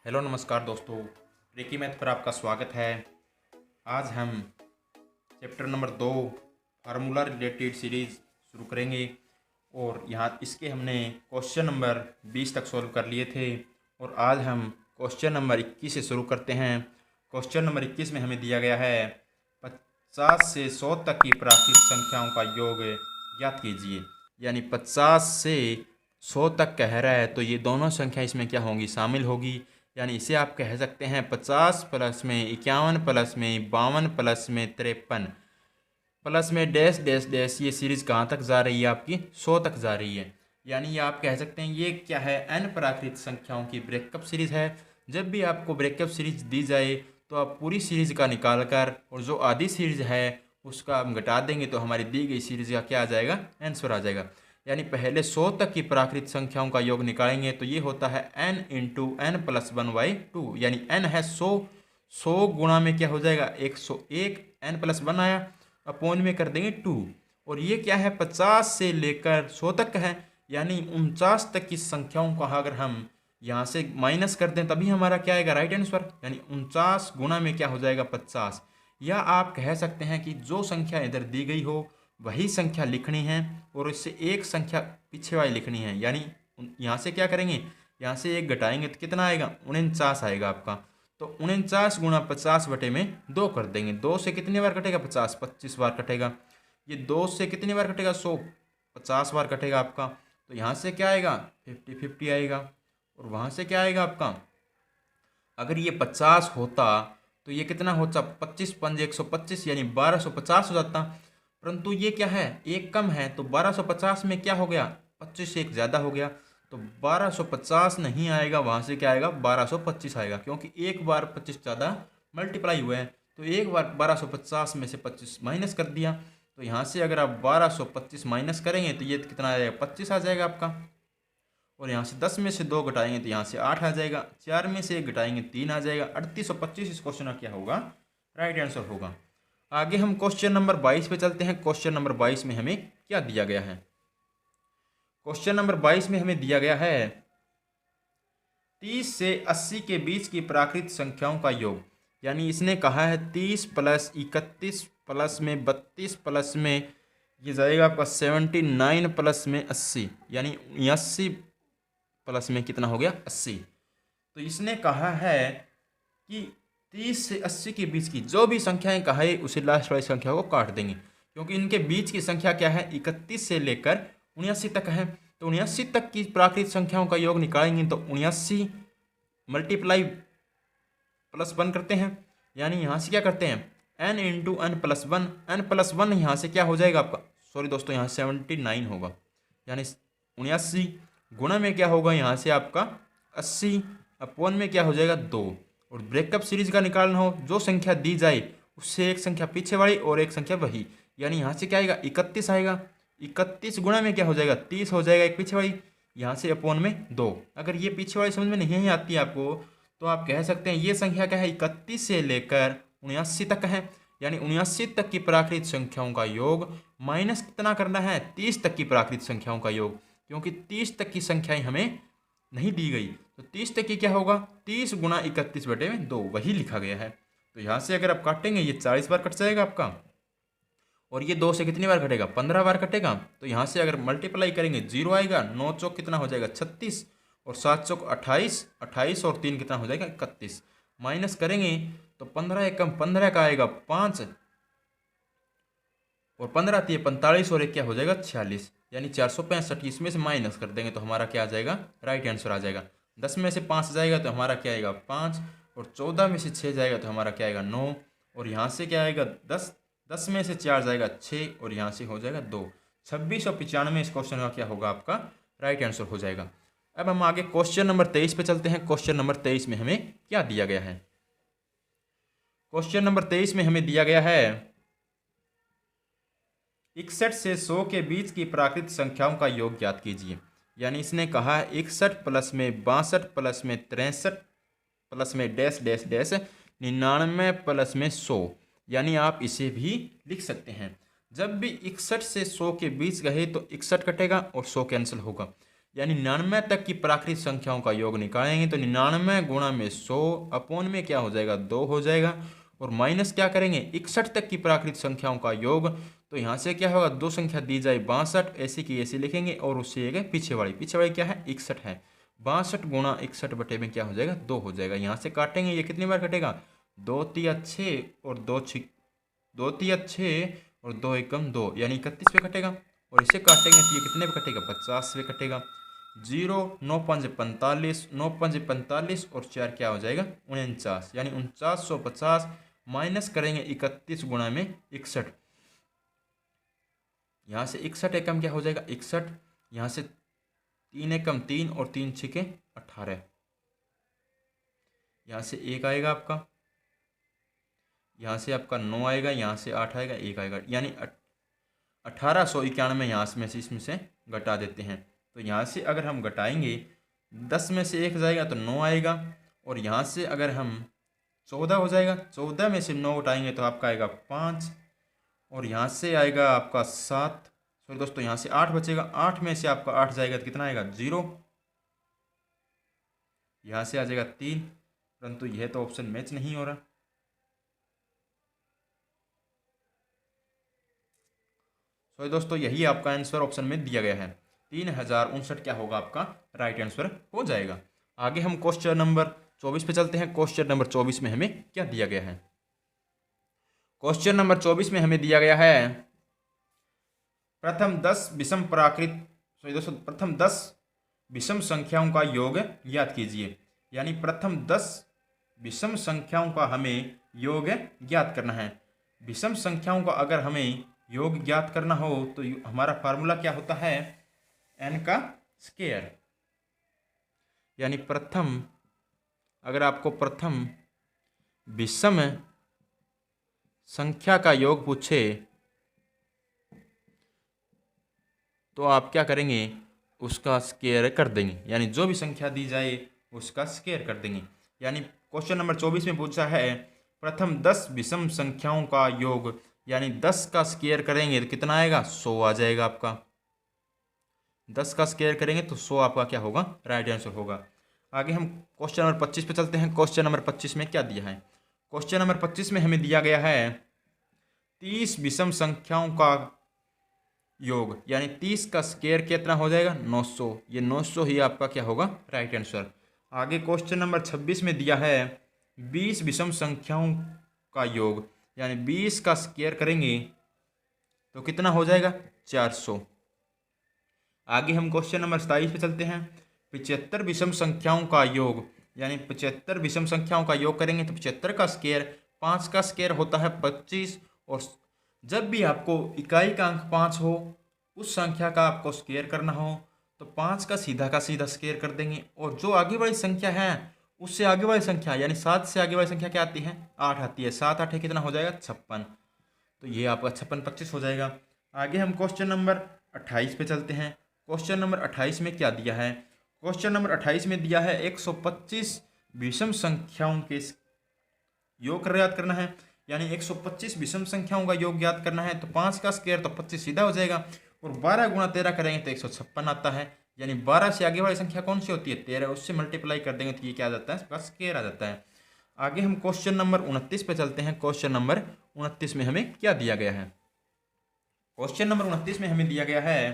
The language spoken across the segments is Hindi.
हेलो नमस्कार दोस्तों, ट्रिकी मैथ पर आपका स्वागत है। आज हम chapter number 2 formula related series शुरू करेंगे और यहाँ इसके हमने क्वेश्चन नंबर 20 तक सॉल्व कर लिए थे और आज हम क्वेश्चन नंबर 21 से शुरू करते हैं। क्वेश्चन नंबर 21 में हमें दिया गया है 50 से 100 तक की प्राकृत संख्याओं का योग ज्ञात कीजिए। यानी 50 से 100 तक कह रहा है तो ये दोनों संख्या इसमें क्या होंगी, शामिल होगी। यानी इसे आप कह सकते हैं 50 प्लस में 51 प्लस में 52 प्लस में 53 प्लस में डैश डैश डैश। ये सीरीज कहाँ तक जा रही है, आपकी 100 तक जा रही है। यानी ये आप कह सकते हैं ये क्या है, n प्राकृत संख्याओं की ब्रेकअप सीरीज है। जब भी आपको ब्रेकअप सीरीज दी जाए तो आप पूरी सीरीज का निकाल कर और जो आधी सीरीज है उसका हम घटा देंगे तो हमारी दी गई सीरीज का क्या आ जाएगा, आंसर आ जाएगा। यानी पहले 100 तक की प्राकृत संख्याओं का योग निकालेंगे तो ये होता है n इंटू एन प्लस 1/2। यानी n है 100 गुणा में क्या हो जाएगा 101, n प्लस 1 आया, अपॉन में कर देंगे 2। और ये क्या है 50 से लेकर 100 तक का है। यानी 49 तक की संख्याओं का अगर हम यहाँ से माइनस कर दें तभी हमारा क्या आएगा, राइट आंसर। यानी 49 गुणा में क्या हो जाएगा 50। या आप कह सकते हैं कि जो संख्या इधर दी गई हो वही संख्या लिखनी है और इससे एक संख्या पीछे वाली लिखनी है। यानी यहाँ से क्या करेंगे, यहाँ से एक घटाएंगे तो कितना आएगा, 49 आएगा आपका। तो 49 गुणा 50 बटे में 2 कर देंगे। 2 से कितनी बार कटेगा 50, 25 बार कटेगा। ये 2 से कितनी बार कटेगा 100, 50 बार कटेगा आपका। तो यहाँ से क्या आएगा 50-50 आएगा। और वहाँ से क्या आएगा आपका, अगर ये 50 होता तो ये कितना होता 25 पंजे 125 यानी 1250 हो जाता। परंतु ये क्या है, एक कम है तो 1250 में क्या हो गया 25 से एक ज़्यादा हो गया तो 1250 नहीं आएगा। वहाँ से क्या आएगा 1225 आएगा, क्योंकि एक बार 25 ज़्यादा मल्टीप्लाई हुए हैं तो एक बार 1250 में से 25 माइनस कर दिया। तो यहाँ से अगर आप 1225 माइनस करेंगे तो ये कितना आ जाएगा 25 आ जाएगा आपका। और यहाँ से 10 में से 2 घटाएंगे तो यहाँ से 8 आ जाएगा। 4 में से 1 घटाएंगे 3 आ जाएगा। 3825 इस क्वेश्चन का क्या होगा, राइट आंसर होगा। आगे हम क्वेश्चन नंबर 22 पे चलते हैं। क्वेश्चन नंबर 22 में हमें क्या दिया गया है, क्वेश्चन नंबर 22 में हमें दिया गया है 30 से 80 के बीच की प्राकृत संख्याओं का योग। यानी इसने कहा है 30 प्लस 31 प्लस में 32 प्लस में ये जाएगा आपका 79 प्लस में 80। यानी 79 प्लस में कितना हो गया 80। तो इसने कहा है कि 30 से 80 के बीच की जो भी संख्याएं कहा है उसे लास्ट वाली संख्या को काट देंगे, क्योंकि इनके बीच की संख्या क्या है 31 से लेकर 79 तक है। तो 79 तक की प्राकृत संख्याओं का योग निकालेंगे तो 79 मल्टीप्लाई प्लस 1 करते हैं। यानी यहाँ से क्या करते हैं n into n plus 1, n plus 1 यहाँ से क्या हो जाएगा आपका, सॉरी दोस्तों यहाँ 79 होगा। यानी 79 गुणा में क्या होगा यहाँ से आपका 80, अपॉन में क्या हो जाएगा 2। और ब्रेकअप सीरीज का निकालना हो जो संख्या दी जाए उससे एक संख्या पीछे वाली और एक संख्या वही। यानी यहाँ से क्या आएगा 31 आएगा। 31 गुणा में क्या हो जाएगा 30 हो जाएगा, एक पीछे वाली, यहाँ से अपॉन में 2। अगर ये पीछे वाली समझ में नहीं आती है आपको तो आप कह सकते हैं ये संख्या क्या है 31 से लेकर 79 तक है। यानी 79 तक की प्राकृत संख्याओं का योग माइनस कितना करना है 30 तक की प्राकृत संख्याओं का योग, क्योंकि 30 तक की संख्याएं हमें नहीं दी गई। तो 30 तक की क्या होगा 30 गुणा 31 बटे में 2, वही लिखा गया है। तो यहाँ से अगर आप काटेंगे ये 40 बार कट जाएगा आपका। और ये 2 से कितनी बार कटेगा 15 बार कटेगा। तो यहाँ से अगर मल्टीप्लाई करेंगे 0 आएगा। 9 चौक कितना हो जाएगा 36 और 7 चौक 28, 28 और 3 कितना हो जाएगा 31। माइनस करेंगे तो 15 एकम 15 का आएगा 5 और 15 3 45 और एक क्या हो जाएगा 46। यानी 465। इसमें से माइनस कर देंगे तो हमारा क्या आ जाएगा, राइट आंसर आ जाएगा। 10 में से 5 जाएगा तो हमारा क्या आएगा 5 और 14 में से 6 जाएगा तो हमारा क्या आएगा 9 और यहाँ से क्या आएगा 10, 10 में से 4 जाएगा 6 और यहाँ से हो जाएगा 2। 2695 इस क्वेश्चन का क्या होगा आपका, राइट आंसर हो जाएगा। अब हम आगे क्वेश्चन नंबर 23 पे चलते हैं। क्वेश्चन नंबर 23 में हमें क्या दिया गया है, क्वेश्चन नंबर 23 में हमें दिया गया है 61 से 100 के बीच की प्राकृत संख्याओं का योग ज्ञात कीजिए। यानी इसने कहा है 61 प्लस में 62 प्लस में 63 प्लस में डैश डैश डैश 99 प्लस में 100। यानी आप इसे भी लिख सकते हैं। जब भी 61 से 100 के बीच गए तो 61 कटेगा और 100 कैंसिल होगा। यानी 99 तक की प्राकृत संख्याओं का योग निकालेंगे तो 99 गुणा में 100 अपोन में क्या हो जाएगा 2 हो जाएगा, और माइनस क्या करेंगे 61 तक की प्राकृत संख्याओं का योग, तो यहाँ से क्या होगा 2 संख्या दी जाए 62, ऐसी की ऐसी लिखेंगे और उससे एक पीछे वाली क्या है 61 है, 62 गुणा 61 बटे में क्या हो जाएगा 2 हो जाएगा। यहाँ से काटेंगे, ये कितनी बार कटेगा 2 तिया 6 और 2 तिया 6 और 2 एकम 2, यानी 31 पे कटेगा, और इसे काटेंगे तो ये कितने पे कटेगा 50 पे कटेगा। 0 9 5 45, 9 5 45 और 4 क्या हो जाएगा 49, यानी 4950 माइनस करेंगे 31 गुणा में 61, यहाँ से 61 एकम क्या हो जाएगा 61, यहाँ से 3 एकम 3 और 3 छिके 18, यहाँ से 1 आएगा आपका, यहाँ से आपका 9 आएगा, यहाँ से 8 आएगा, 1 आएगा, यानी 1891 यहाँ में से इसमें से घटा देते हैं। तो यहाँ से अगर हम घटाएंगे 10 में से 1 जाएगा तो 9 आएगा, और यहाँ से अगर हम 14 हो जाएगा, 14 में से 9 घटाएंगे तो आपका आएगा 5, और यहाँ से आएगा आपका 7, सॉरी दोस्तों यहाँ से 8 बचेगा, 8 में से आपका 8 जाएगा तो कितना आएगा 0, यहाँ से आ जाएगा 3, परंतु यह तो ऑप्शन मैच नहीं हो रहा। सॉरी दोस्तों यही आपका आंसर ऑप्शन में दिया गया है, 3059 क्या होगा आपका राइट आंसर हो जाएगा। आगे हम क्वेश्चन नंबर 24 पे चलते हैं। क्वेश्चन नंबर 24 में हमें क्या दिया गया है? क्वेश्चन नंबर 24 में हमें दिया गया है प्रथम 10 विषम प्रथम 10 विषम संख्याओं का योग ज्ञात कीजिए। यानी प्रथम 10 विषम संख्याओं का हमें योग ज्ञात करना है। विषम संख्याओं का अगर हमें योग ज्ञात करना हो तो हमारा फार्मूला क्या होता है n का स्क्वायर। यानी प्रथम, अगर आपको प्रथम विषम संख्या का योग पूछे तो आप क्या करेंगे, उसका स्क्वायर कर देंगे। यानी जो भी संख्या दी जाए उसका स्क्वायर कर देंगे। यानी क्वेश्चन नंबर 24 में पूछा है प्रथम 10 विषम संख्याओं का योग, यानी 10 का स्क्वायर करेंगे तो कितना आएगा 100 आ जाएगा आपका। 10 का स्क्वायर करेंगे तो 100 आपका क्या होगा राइट आंसर होगा। आगे हम क्वेश्चन नंबर 25 पे चलते हैं। क्वेश्चन नंबर 25 में क्या दिया है? क्वेश्चन नंबर 25 में हमें दिया गया है 30 विषम संख्याओं का योग, यानी 30 का स्क्वायर कितना हो जाएगा 900। ये 900 ही आपका क्या होगा राइट आंसर। आगे क्वेश्चन नंबर 26 में दिया है 20 विषम संख्याओं का योग, यानी 20 का स्क्वायर करेंगे तो कितना हो जाएगा 400। आगे हम क्वेश्चन नंबर 27 पे चलते हैं। 75 विषम संख्याओं का योग, यानी 75 विषम संख्याओं का योग करेंगे तो 75 का स्क्वायर, 5 का स्क्वायर होता है 25, और जब भी आपको इकाई का अंक 5 हो उस संख्या का आपको स्क्वायर करना हो तो 5 का सीधा स्क्वायर कर देंगे, और जो आगे वाली संख्या है उससे आगे वाली संख्या, यानी 7 से आगे वाली संख्या क्या आती है 8 आती है। 7 8 कितना हो जाएगा 56, तो ये आपका 56 25 हो जाएगा। आगे हम क्वेश्चन नंबर 28 पे चलते हैं। क्वेश्चन नंबर 28 में क्या दिया है? क्वेश्चन नंबर 28 में दिया है 125 विषम संख्याओं के योग ज्ञात करना है। यानी 125 विषम संख्याओं का योग ज्ञात करना है तो 5 का स्क्वायर तो 25 सीधा हो जाएगा, और 12 गुणा 13 करेंगे तो 156 आता है। यानी 12 से आगे वाली संख्या कौन सी होती है 13, उससे मल्टीप्लाई कर देंगे तो ये क्या आ जाता है इसका स्क्वायर आ जाता है। आगे हम क्वेश्चन नंबर 29 पे चलते हैं। क्वेश्चन नंबर 29 में हमें क्या दिया गया है? क्वेश्चन नंबर 29 में हमें दिया गया है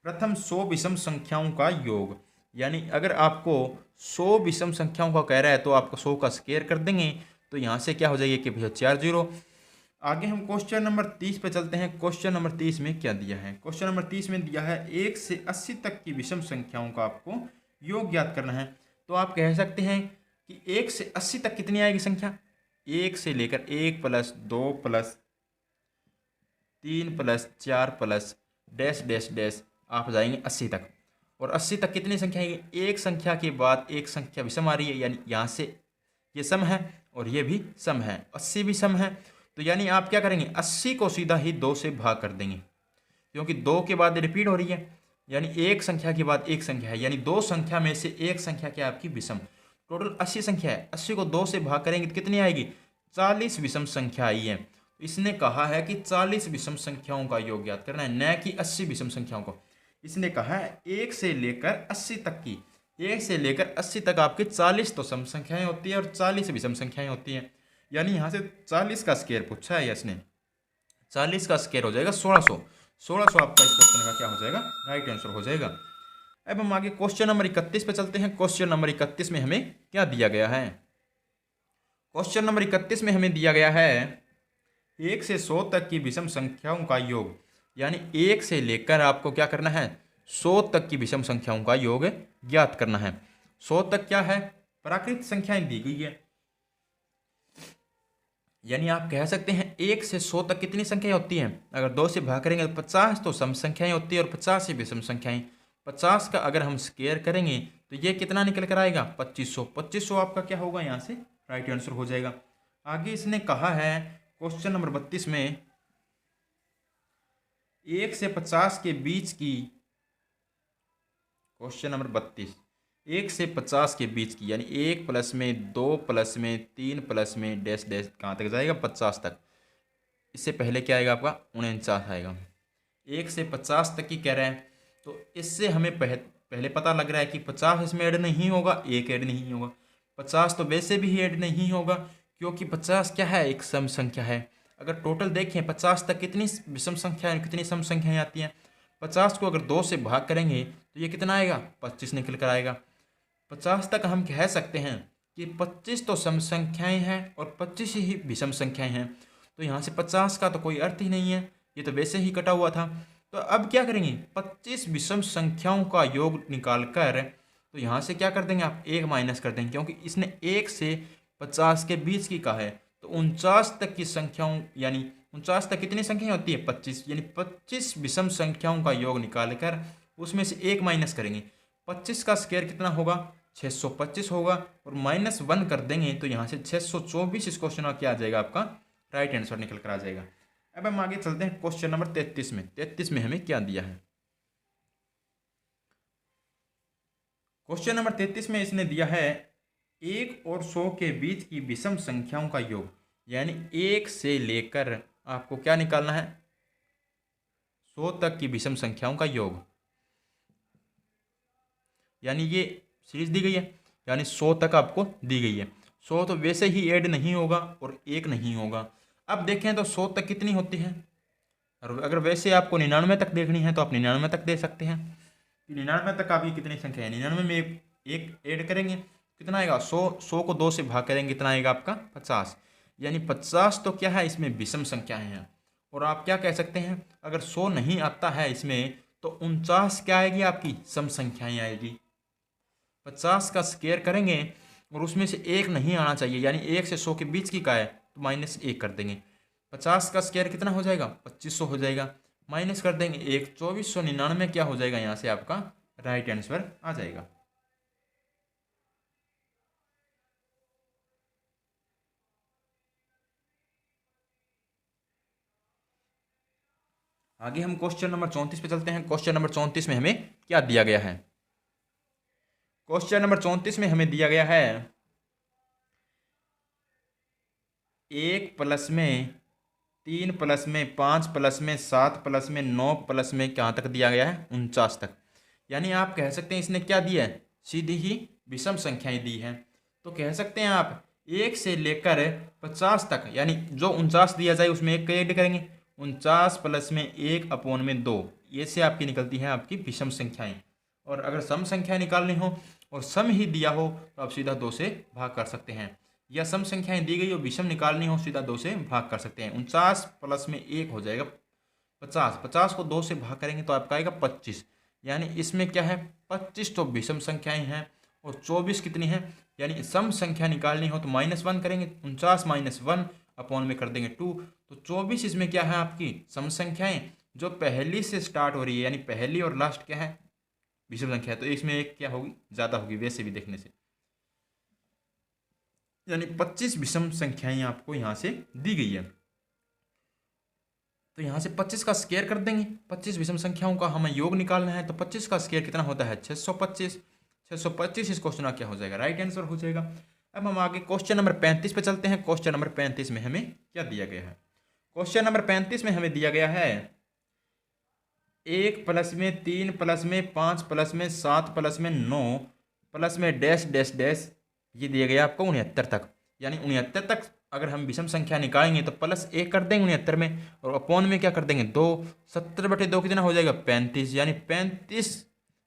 प्रथम 100 विषम संख्याओं का योग। यानी अगर आपको 100 विषम संख्याओं का कह रहा है तो आपको 100 का स्क्वायर कर देंगे, तो यहाँ से क्या हो जाएगी कि भैया 4 0। आगे हम क्वेश्चन नंबर 30 पे चलते हैं। क्वेश्चन नंबर 30 में क्या दिया है? क्वेश्चन नंबर 30 में दिया है 1 से 80 तक की विषम संख्याओं का आपको योग ज्ञात करना है। तो आप कह सकते हैं कि 1 से 80 तक कितनी आएगी संख्या, 1 से लेकर 1 plus 2 plus 3 plus 4 plus dash dash dash आप जाएंगे 80 तक। और 80 तक कितनी संख्या आएगी, एक संख्या के बाद एक संख्या विषम आ रही है, यानी यहाँ से ये सम है और ये भी सम है, 80 भी सम है। तो यानी आप क्या करेंगे 80 को सीधा ही 2 से भाग कर देंगे, क्योंकि 2 के बाद रिपीट हो रही है, यानी एक संख्या के बाद एक संख्या है, यानी 2 संख्या में से एक संख्या क्या आपकी विषम। टोटल 80 संख्या है, 80 को 2 से भाग करेंगे तो कितनी आएगी 40 विषम संख्या आई है। इसने कहा है कि 40 विषम संख्याओं का योग ज्ञात करना है, न कि 80 विषम संख्याओं को। इसने कहा है 1 से लेकर 80 तक की, 1 से लेकर 80 तक आपकी 40 तो सम संख्याएं होती है और 40 विषम संख्याएं होती हैं। यानी यहाँ से 40 का स्क्वायर पूछा है इसने, 40 का स्क्वायर हो जाएगा 1600। 1600 आपका इस क्वेश्चन का क्या हो जाएगा, राइट आंसर हो जाएगा। अब हम आगे क्वेश्चन नंबर 31 पे चलते हैं। क्वेश्चन नंबर 31 में हमें क्या दिया गया है? क्वेश्चन नंबर 31 में हमें दिया गया है 1 से 100 तक की विषम संख्याओं का योग। यानी 1 से लेकर आपको क्या करना है, 100 तक की विषम संख्याओं का योग ज्ञात करना है। 100 तक क्या है, प्राकृत संख्याएं दी गई है। यानी आप कह सकते हैं 1 से 100 तक कितनी संख्याएं होती हैं, अगर 2 से भाग करेंगे तो 50 तो सम संख्याएं होती है और 50 से विषम संख्याएं। 50 का अगर हम स्क्वायर करेंगे तो ये कितना निकल कर आएगा, 2500। 2500 आपका क्या होगा, यहाँ से राइट आंसर हो जाएगा। आगे इसने कहा है क्वेश्चन नंबर 32 में 1 से 50 के बीच की, क्वेश्चन नंबर 32, 1 से 50 के बीच की, यानी 1 प्लस में 2 प्लस में 3 प्लस में डैश डैश कहाँ तक जाएगा, 50 तक। इससे पहले क्या आएगा आपका 49 आएगा। 1 से 50 तक की कह रहे हैं तो इससे हमें पहले पता लग रहा है कि 50 इसमें ऐड नहीं होगा, 1 ऐड नहीं होगा। 50 तो वैसे भी ऐड नहीं होगा क्योंकि 50 क्या है, एक सम संख्या है। अगर टोटल देखें 50 तक कितनी विषम संख्याएं, कितनी सम संख्याएं आती हैं, 50 को अगर 2 से भाग करेंगे तो ये कितना आएगा, 25 निकल कर आएगा। 50 तक हम कह सकते हैं कि 25 तो सम संख्याएं हैं और 25 ही विषम संख्याएं हैं। तो यहाँ से 50 का तो कोई अर्थ ही नहीं है, ये तो वैसे ही कटा हुआ था। तो अब क्या करेंगे, 25 विषम संख्याओं का योग निकाल कर, तो यहाँ से क्या कर देंगे आप, 1 माइनस कर देंगे क्योंकि इसने 1 से 50 के बीच की कहा है। तो 49 तक की संख्याओं, यानी 49 तक कितनी संख्याएं होती है, 25, यानी 25 विषम संख्याओं का योग निकाल कर उसमें से 1 माइनस करेंगे। 25 का स्क्वायर कितना होगा, 625 होगा, और -1 कर देंगे तो यहाँ से 624 इस क्वेश्चन का क्या आ जाएगा, आपका राइट आंसर निकल कर आ जाएगा। अब हम आगे चलते हैं क्वेश्चन नंबर 33 में। 33 में हमें क्या दिया है, क्वेश्चन नंबर 33 में इसने दिया है 1 और 100 के बीच की विषम संख्याओं का योग। यानी 1 से लेकर आपको क्या निकालना है, 100 तक की विषम संख्याओं का योग। यानी ये सीरीज दी गई है, यानी 100 तक आपको दी गई है। 100 तो वैसे ही ऐड नहीं होगा और 1 नहीं होगा। अब देखें तो 100 तक कितनी होती है, और अगर वैसे आपको 99 तक देखनी है तो आप 99 तक दे सकते हैं। 99 तक आपकी कितनी संख्या है, 99 में एक ऐड करेंगे कितना आएगा, 100 को 2 से भाग करेंगे कितना आएगा आपका, 50। यानी 50 तो क्या है, इसमें विषम संख्याएं हैं। और आप क्या कह सकते हैं, अगर 100 नहीं आता है इसमें तो 49 क्या आएगी, आपकी सम संख्याएं आएगी। 50 का स्क्वायर करेंगे और उसमें से 1 नहीं आना चाहिए, यानी 1 से 100 के बीच की का है तो -1 कर देंगे। 50 का स्क्वायर कितना हो जाएगा, 2500 हो जाएगा। माइनस कर देंगे 1, 2499 क्या हो जाएगा, यहाँ से आपका राइट आंसर आ जाएगा। आगे हम क्वेश्चन नंबर 34 पे चलते हैं। क्वेश्चन नंबर 34 में हमें क्या दिया गया है, क्वेश्चन नंबर 34 में हमें दिया गया है 1 प्लस में 3 प्लस में 5 प्लस में 7 प्लस में 9 प्लस में कहाँ तक दिया गया है, 49 तक। यानी आप कह सकते हैं इसने क्या दिया है, सीधी ही विषम संख्याएं दी हैं। तो कह सकते हैं आप 1 से लेकर 50 तक, यानी जो 49 दिया जाए उसमें 1 ऐड करेंगे, 49 प्लस में 1 अपॉन में 2, ये से आपकी निकलती है आपकी विषम संख्याएं। और अगर सम संख्या निकालनी हो और सम ही दिया हो तो आप सीधा 2 से भाग कर सकते हैं, या सम संख्याएं दी गई हो विषम निकालनी हो सीधा 2 से भाग कर सकते हैं। 49 प्लस में 1 हो जाएगा 50, 50 को 2 से भाग करेंगे तो आपका आएगा 25। यानी इसमें क्या है, 25 तो विषम संख्याएं हैं और 24 कितनी है, यानी सम संख्या निकालनी हो तो -1 करेंगे, 49 -1 अपॉन में कर देंगे 2, तो 24 इसमें क्या है आपकी सम संख्याएं जो पहली से स्टार्ट हो रही है, यानी पहली और लास्ट क्या है, विषम संख्या है। तो इसमें एक क्या होगी, ज़्यादा होगी वैसे भी देखने से, यानी 25 विषम संख्याएं आपको यहाँ से दी गई है। तो यहाँ से 25 का स्क्वायर कर देंगे, 25 विषम संख्याओं का हमें योग निकालना है। तो 25 का स्क्वायर कितना होता है, 625। 625 इस क्वेश्चन का क्या हो जाएगा, राइट आंसर हो जाएगा। अब हम आगे क्वेश्चन नंबर 35 पे चलते हैं। क्वेश्चन नंबर 35 में हमें क्या दिया गया है, क्वेश्चन नंबर 35 में हमें दिया गया है 1 प्लस में 3 प्लस में 5 प्लस में 7 प्लस में 9 प्लस में डैश डैश डैश, ये दिया गया आपको 69 तक। यानी 69 तक अगर हम विषम संख्या निकालेंगे तो प्लस 1 कर देंगे 69 में, और अपॉन में क्या कर देंगे 2। 70/2 कितना हो जाएगा 35, यानी 35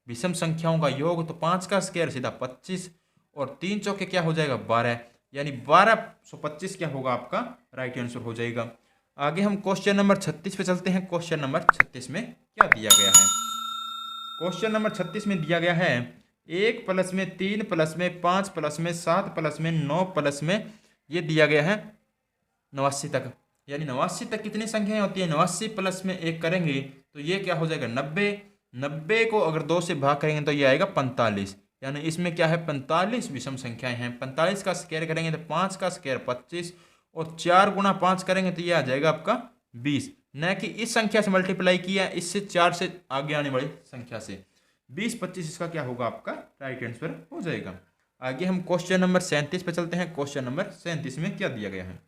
विषम संख्याओं का योग। तो 5 का स्क्वायर सीधा 25, और 3 चौके क्या हो जाएगा 12, यानी 1225 क्या होगा आपका राइट आंसर हो जाएगा। आगे हम क्वेश्चन नंबर 36 पे चलते हैं। क्वेश्चन नंबर 36 में क्या दिया गया है? क्वेश्चन नंबर 36 में दिया गया है 1 प्लस में 3 प्लस में 5 प्लस में 7 प्लस में 9 प्लस में, ये दिया गया है 89 तक। यानी 89 तक कितनी संख्याएं होती है? 89 प्लस में 1 करेंगे तो ये क्या हो जाएगा 90। 90 को अगर 2 से भाग करेंगे तो ये आएगा 45। यानी इसमें क्या है 45 विषम संख्याएं हैं। 45 का स्क्वायर करेंगे तो 5 का स्क्वायर 25, और 4 गुणा 5 करेंगे तो ये आ जाएगा आपका 20। न कि इस संख्या से मल्टीप्लाई किया, इससे 4 से आगे आने वाली संख्या से 20 25 इसका क्या होगा आपका राइट आंसर हो जाएगा। आगे हम क्वेश्चन नंबर 37 पे चलते हैं। क्वेश्चन नंबर 37 में क्या दिया गया है?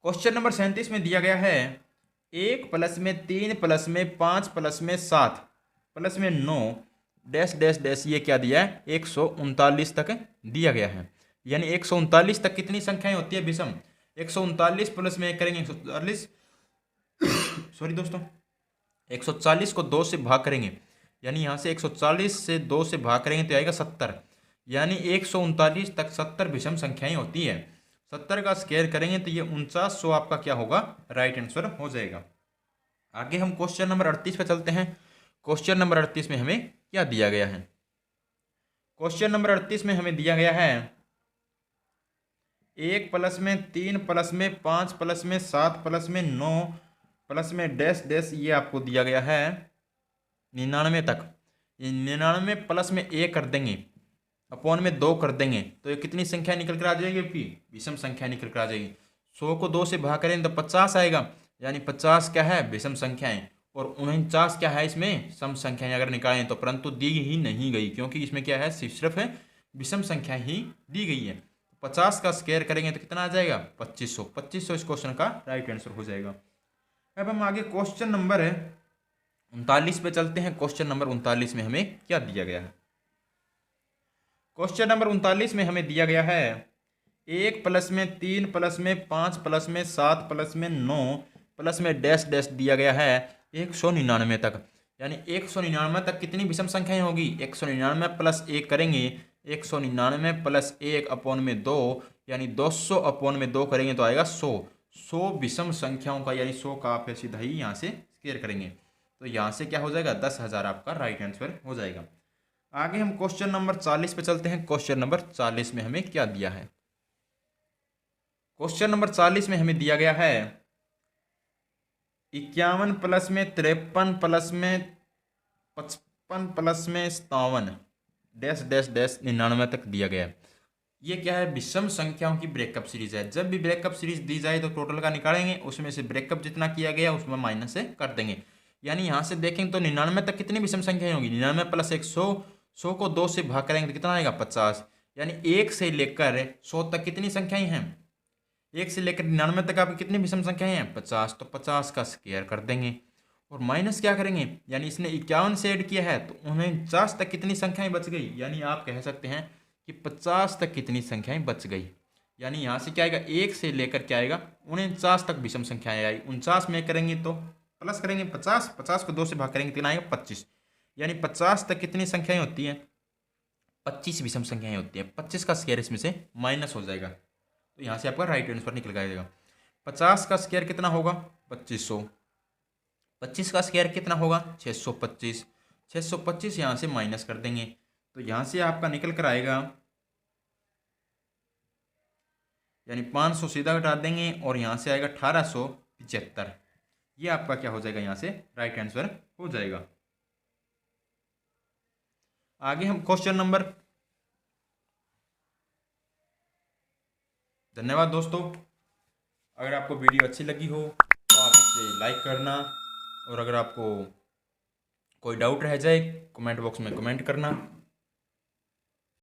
क्वेश्चन नंबर 37 में दिया गया है 1 प्लस में 3 प्लस में 5 प्लस में 7 प्लस में 9 डैश डैश डैश, ये क्या दिया है 139 तक दिया गया है। यानी 139 तक कितनी संख्याएं होती है विषम? 139 प्लस में 1 करेंगे 140 सॉरी दोस्तों, 140 को 2 से भाग करेंगे, यानी यहाँ से 140 से 2 से भाग करेंगे तो आएगा 70। यानी 139 तक 70 विषम संख्याएं होती है। 70 का स्क्वायर करेंगे तो ये 4900 आपका क्या होगा राइट आंसर हो जाएगा। आगे हम क्वेश्चन नंबर 38 पे चलते हैं। क्वेश्चन नंबर 38 में हमें क्या दिया गया है? क्वेश्चन नंबर 38 में हमें दिया गया है 1 प्लस में 3 प्लस में 5 प्लस में 7 प्लस में 9 प्लस में डैश डैश, ये आपको दिया गया है 99 तक। ये 99 प्लस में 1 कर देंगे, अपॉन में 2 कर देंगे तो ये कितनी संख्या निकल कर आ जाएगी आपकी विषम संख्या निकल कर आ जाएगी। 100 को 2 से भाग करें तो 50 आएगा, यानी 50 क्या है विषम संख्याएं, और 49 क्या है इसमें सम संख्याएं अगर निकालें तो, परंतु दी ही नहीं गई क्योंकि इसमें क्या है सिर्फ है विषम संख्या ही दी गई है। 50 का स्क्वायर करेंगे तो कितना आ जाएगा 2500। 2500 इस क्वेश्चन का राइट आंसर हो जाएगा। अब हम आगे क्वेश्चन नंबर 39 पे चलते हैं। क्वेश्चन नंबर 39 में हमें क्या दिया गया है? क्वेश्चन नंबर 39 में हमें दिया गया है 1 प्लस में 3 प्लस में 5 प्लस में 7 प्लस में 9 प्लस में डैश डैश दिया गया है 199 तक। यानी 199 तक कितनी विषम संख्याएं होगी? 199 प्लस 1 करेंगे, 199 प्लस 1 अपॉन में 2, यानी 200 अपॉन में 2 करेंगे तो आएगा 100। 100 विषम संख्याओं का, यानी 100 का आप सीधा ही यहाँ से स्क्वायर करेंगे तो यहाँ से क्या हो जाएगा 10,000 आपका राइट आंसर हो जाएगा। आगे हम क्वेश्चन नंबर 40 पे चलते हैं। क्वेश्चन नंबर 40 में हमें क्या दिया है? क्वेश्चन नंबर 40 में हमें दिया गया है 51 प्लस में 53 प्लस में 55 प्लस में 57 डैश डैश डैश 99 तक दिया गया है। ये क्या है विषम संख्याओं की ब्रेकअप सीरीज है। जब भी ब्रेकअप सीरीज दी जाए तो टोटल का निकालेंगे, उसमें से ब्रेकअप जितना किया गया उसमें माइनस से कर देंगे। यानी यहाँ से देखेंगे तो 99 तक कितनी विषम संख्याएं होंगी? 99 प्लस 100, 100 को 2 से भाग करेंगे तो कितना आएगा 50। यानी 1 से लेकर 100 तक कितनी संख्याएं हैं? 1 से लेकर 99 तक आपकी कितनी विषम संख्याएं हैं? 50। तो 50 का स्क्वायर कर देंगे और माइनस क्या करेंगे, यानी इसने 51 से ऐड किया है तो 49 तक कितनी संख्याएं बच गई? यानी आप कह सकते हैं कि 50 तक कितनी संख्याएं बच गई। यानी यहाँ से क्या आएगा 1 से लेकर क्या आएगा 49 तक विषम संख्याएं आई। 49 में करेंगे तो प्लस करेंगे 50, 50 को 2 से भाग करेंगे कितना आएगा 25। यानी 50 तक कितनी संख्याएं होती हैं? 25 विषम संख्याएं होती हैं। 25 का स्क्वायर इसमें से माइनस हो जाएगा तो यहाँ से आपका राइट आंसर निकल जाएगा। 50 का स्क्वायर कितना होगा 2500। 25 का स्क्वायर कितना होगा 625। 625 यहाँ से माइनस कर देंगे तो यहाँ से आपका निकल कर आएगा, यानी 500 सीधा घटा देंगे और यहाँ से आएगा 1875। ये आपका क्या हो जाएगा यहाँ से राइट आंसर हो जाएगा। आगे हम क्वेश्चन नंबर, धन्यवाद दोस्तों। अगर आपको वीडियो अच्छी लगी हो तो आप इसे लाइक करना, और अगर आपको कोई डाउट रह जाए कमेंट बॉक्स में कमेंट करना।